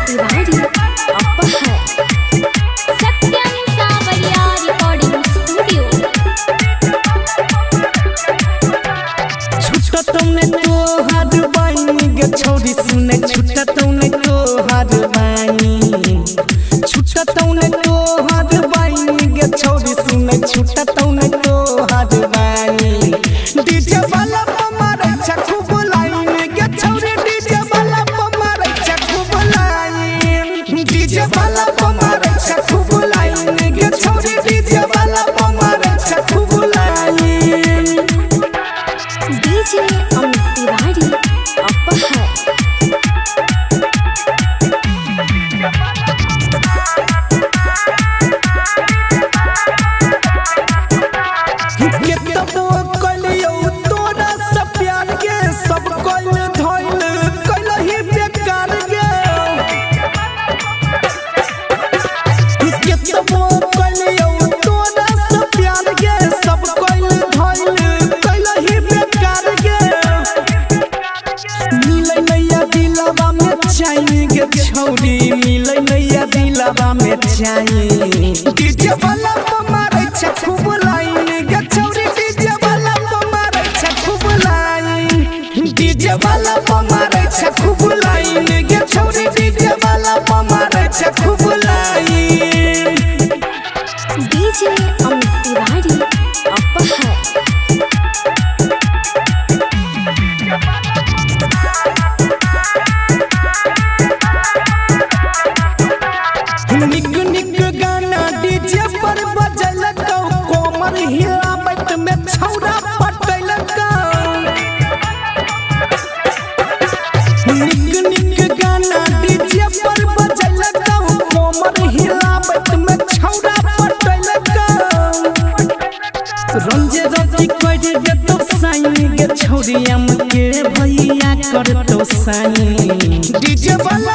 तिवारी अपहर सत्यम सावरिया recording studio. छुट्टा तुमने तो हाथ बानी गे छोरी सुने छुट्टा तुमने तो हाथ बानी छुट्टा तुमने तो हाथ बानी गे छोरी सुने छुट्टा तुमने तो हाथ बानी डीजे वाला हमारे छकू बुलाइन गे छोरी डीजे वाला हमारे छकू बुलाइन डीजे वाला हमारे छकू बुलाइन गे छोरी डीजे वाला हमारे छकू बुलाइन। डीजे अमित तिवारी अपहर छौरी मिलै नैया दिलवा में चाहिए डीजे वाला हमारे छकू बुलाइन गे छौरी डीजे वाला हमारे छकू बुलाइन डीजे वाला हमारे छकू बुलाइन गे छौरी डीजे वाला हमारे छकू बुलाइन। डीजे अमित तिवारी अपहर निक निक गाना डीजे पर बजल कोमर हिलावत में छौरा पटल निक निक गाना डीजे पर बजल कोमर हिलावत में छौरा पटल रंजे रति कर दे तो साईं गे छौरी हम के भैया कर तो साईं डीजे वाला